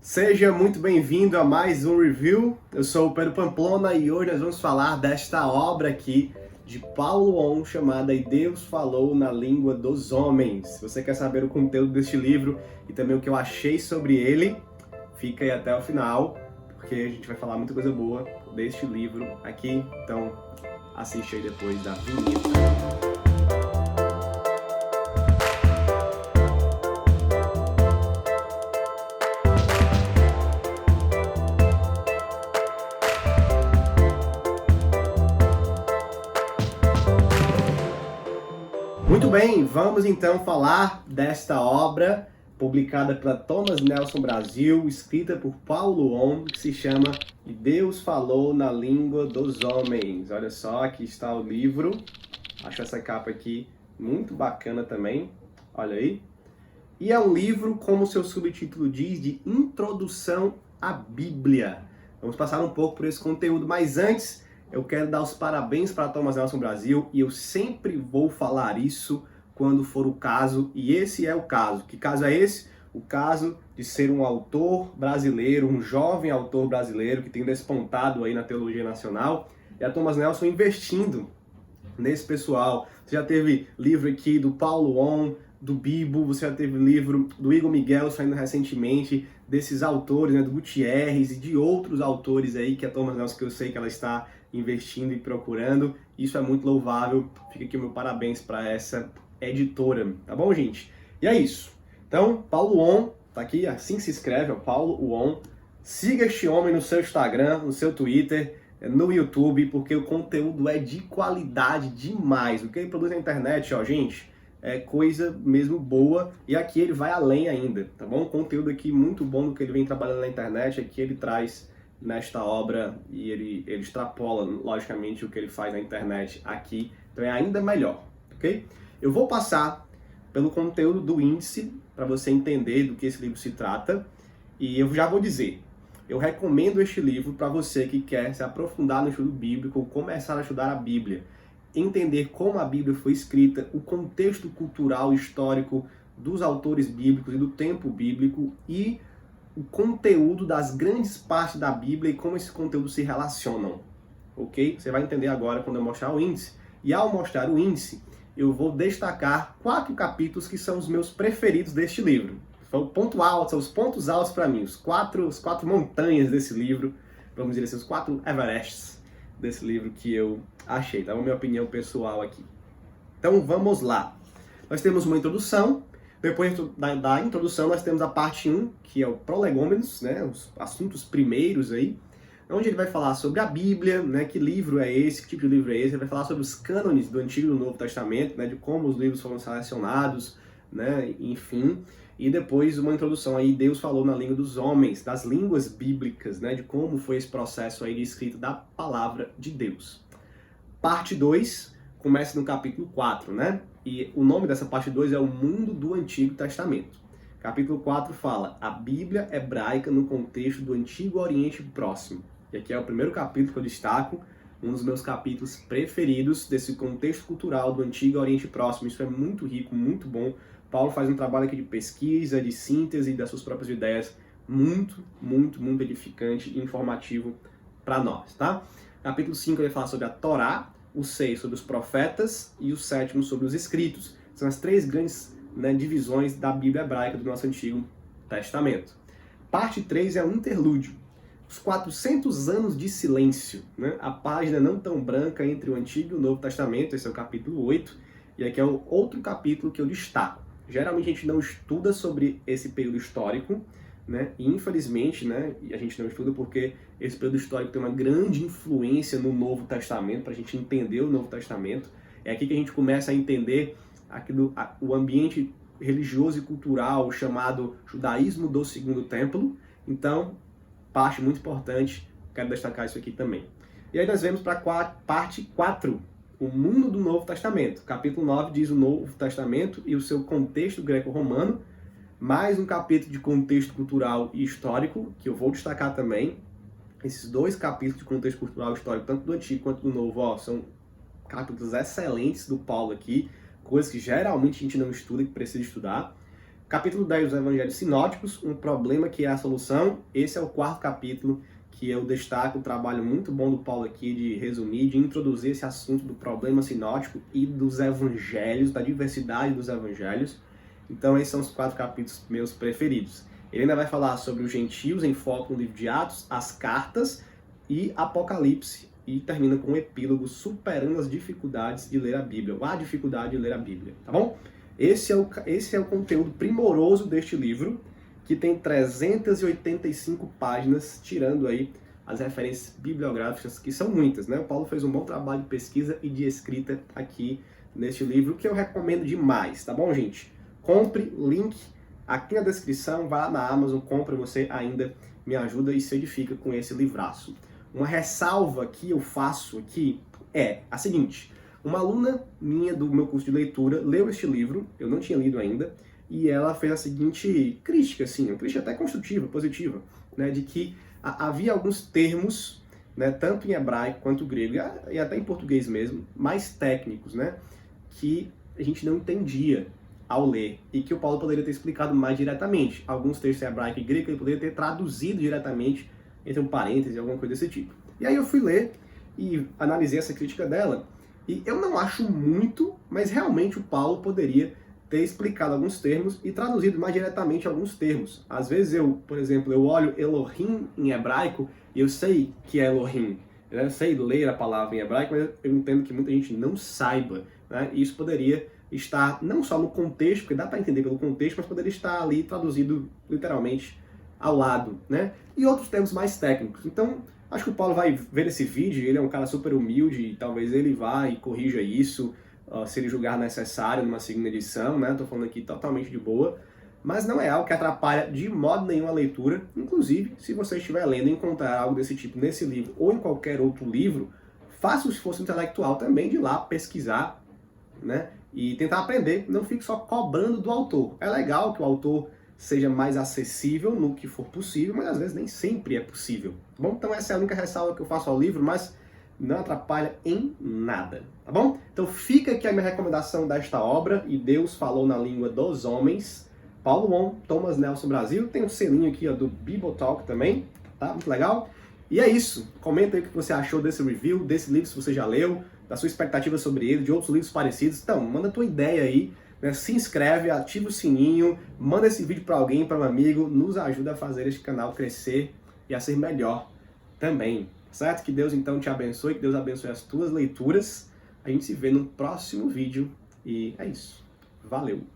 Seja muito bem-vindo a mais um review. Eu sou o Pedro Pamplona e hoje nós vamos falar desta obra aqui de Paulo On chamada E Deus Falou na Língua dos Homens. Se você quer saber o conteúdo deste livro e também o que eu achei sobre ele, fica aí até o final, porque a gente vai falar muita coisa boa deste livro aqui. Então assiste aí depois da vinheta. Muito bem, vamos então falar desta obra publicada pela Thomas Nelson Brasil, escrita por Paulo On, que se chama E Deus Falou na Língua dos Homens. Olha só, aqui está o livro. Acho essa capa aqui muito bacana também. Olha aí. E é um livro, como seu subtítulo diz, de introdução à Bíblia. Vamos passar um pouco por esse conteúdo, mas antes eu quero dar os parabéns para Thomas Nelson Brasil e eu sempre vou falar isso quando for o caso, e esse é o caso. Que caso é esse? O caso de ser um autor brasileiro, um jovem autor brasileiro que tem despontado aí na teologia nacional, e a Thomas Nelson investindo nesse pessoal. Você já teve livro aqui do Paulo On, do Bibo, você já teve livro do Igor Miguel saindo recentemente, desses autores, né, do Gutierrez e de outros autores aí que a Thomas Nelson, que eu sei que ela está investindo e procurando. Isso é muito louvável. Fica aqui o meu parabéns para essa editora, tá bom, gente? E é isso. Então, Paulo On, tá aqui, assim se escreve, é Paulo On. Siga este homem no seu Instagram, no seu Twitter, no YouTube, porque o conteúdo é de qualidade demais. O que ele produz na internet, ó, gente, é coisa mesmo boa, e aqui ele vai além ainda, tá bom? Conteúdo aqui muito bom do que ele vem trabalhando na internet, aqui ele traz nesta obra e ele extrapola, logicamente, o que ele faz na internet aqui, então é ainda melhor, ok? Eu vou passar pelo conteúdo do índice para você entender do que esse livro se trata, e eu já vou dizer, eu recomendo este livro para você que quer se aprofundar no estudo bíblico ou começar a estudar a Bíblia, entender como a Bíblia foi escrita, o contexto cultural e histórico dos autores bíblicos e do tempo bíblico e o conteúdo das grandes partes da Bíblia e como esse conteúdo se relacionam, ok? Você vai entender agora quando eu mostrar o índice. E ao mostrar o índice, eu vou destacar 4 capítulos que são os meus preferidos deste livro. São o ponto alto, são os pontos altos para mim, os quatro montanhas desse livro, vamos dizer assim, os 4 Everests desse livro que eu achei, tá? A minha opinião pessoal aqui. Então vamos lá. Nós temos uma introdução. Depois da introdução, nós temos a parte 1, que é o prolegômenos, né, os assuntos primeiros aí, onde ele vai falar sobre a Bíblia, né, que livro é esse, que tipo de livro é esse, ele vai falar sobre os cânones do Antigo e do Novo Testamento, né, de como os livros foram selecionados, né, enfim, e depois uma introdução aí, Deus falou na língua dos homens, das línguas bíblicas, né, de como foi esse processo aí de escrita da palavra de Deus. Parte 2 começa no capítulo 4, né? E o nome dessa parte 2 é o Mundo do Antigo Testamento. Capítulo 4 fala a Bíblia hebraica no contexto do Antigo Oriente Próximo. E aqui é o primeiro capítulo que eu destaco, um dos meus capítulos preferidos desse contexto cultural do Antigo Oriente Próximo. Isso é muito rico, muito bom. Paulo faz um trabalho aqui de pesquisa, de síntese das suas próprias ideias, muito edificante e informativo para nós, tá? Capítulo 5 ele fala sobre a Torá, o 6 sobre os profetas e o 7 sobre os escritos. São as 3 grandes, né, divisões da Bíblia hebraica do nosso Antigo Testamento. Parte 3 é o interlúdio. Os 400 anos de silêncio, né? A página não tão branca entre o Antigo e o Novo Testamento, esse é o capítulo 8, e aqui é o outro capítulo que eu destaco. Geralmente a gente não estuda sobre esse período histórico, né? E infelizmente, né, a gente não estuda porque esse período histórico tem uma grande influência no Novo Testamento, para a gente entender o Novo Testamento. É aqui que a gente começa a entender o ambiente religioso e cultural chamado judaísmo do Segundo Templo. Então, parte muito importante, quero destacar isso aqui também. E aí nós vemos para a parte 4, o mundo do Novo Testamento. Capítulo 9 diz o Novo Testamento e o seu contexto greco-romano, mais um capítulo de contexto cultural e histórico, que eu vou destacar também. Esses 2 capítulos de contexto cultural e histórico, tanto do Antigo quanto do Novo, ó, são capítulos excelentes do Paulo aqui, coisas que geralmente a gente não estuda e que precisa estudar. Capítulo 10 dos Evangelhos Sinóticos, um problema que é a solução. Esse é o 4º capítulo que eu destaco, um trabalho muito bom do Paulo aqui de resumir, de introduzir esse assunto do problema sinótico e dos evangelhos, da diversidade dos evangelhos. Então esses são os 4 capítulos meus preferidos. Ele ainda vai falar sobre os gentios em foco no livro de Atos, as cartas e Apocalipse. E termina com um epílogo superando as dificuldades de ler a Bíblia, ou a dificuldade de ler a Bíblia, tá bom? Esse é o conteúdo primoroso deste livro, que tem 385 páginas, tirando aí as referências bibliográficas, que são muitas, né? O Paulo fez um bom trabalho de pesquisa e de escrita aqui neste livro, que eu recomendo demais, tá bom, gente? Compre, link aqui na descrição, vá lá na Amazon, compre, você ainda me ajuda e se edifica com esse livraço. Uma ressalva que eu faço aqui é a seguinte: uma aluna minha do meu curso de leitura leu este livro, eu não tinha lido ainda, e ela fez a seguinte crítica, assim, uma crítica até construtiva, positiva, né, de que havia alguns termos, né, tanto em hebraico quanto grego, e até em português mesmo, mais técnicos, né, que a gente não entendia ao ler, e que o Paulo poderia ter explicado mais diretamente. Alguns textos em hebraico e grego ele poderia ter traduzido diretamente entre um parêntese, alguma coisa desse tipo. E aí eu fui ler e analisei essa crítica dela, e eu não acho muito, mas realmente o Paulo poderia ter explicado alguns termos e traduzido mais diretamente alguns termos. Às vezes eu, por exemplo, eu olho Elohim em hebraico e eu sei que é Elohim. Eu sei ler a palavra em hebraico, mas eu entendo que muita gente não saiba, né? E isso poderia estar não só no contexto, porque dá para entender pelo contexto, mas poderia estar ali traduzido literalmente ao lado, né? E outros termos mais técnicos. Então, acho que o Paulo vai ver esse vídeo, ele é um cara super humilde, e talvez ele vá e corrija isso, se ele julgar necessário numa segunda edição, né? Tô falando aqui totalmente de boa, mas não é algo que atrapalha de modo nenhum a leitura. Inclusive, se você estiver lendo e encontrar algo desse tipo nesse livro ou em qualquer outro livro, faça o esforço intelectual também de ir lá pesquisar, né? E tentar aprender, não fique só cobrando do autor. É legal que o autor seja mais acessível no que for possível, mas às vezes nem sempre é possível. Tá bom? Então essa é a única ressalva que eu faço ao livro, mas não atrapalha em nada, tá bom? Então fica aqui a minha recomendação desta obra, E Deus Falou na Língua dos Homens, Paulo On, Thomas Nelson Brasil, tem um selinho aqui ó, do Bibotalk também, tá? Muito legal. E é isso, comenta aí o que você achou desse review, desse livro se você já leu, da sua expectativa sobre ele, de outros livros parecidos. Então, manda a tua ideia aí, né? Se inscreve, ativa o sininho, manda esse vídeo para alguém, para um amigo, nos ajuda a fazer este canal crescer e a ser melhor também, certo? Que Deus então te abençoe, que Deus abençoe as tuas leituras. A gente se vê no próximo vídeo e é isso. Valeu!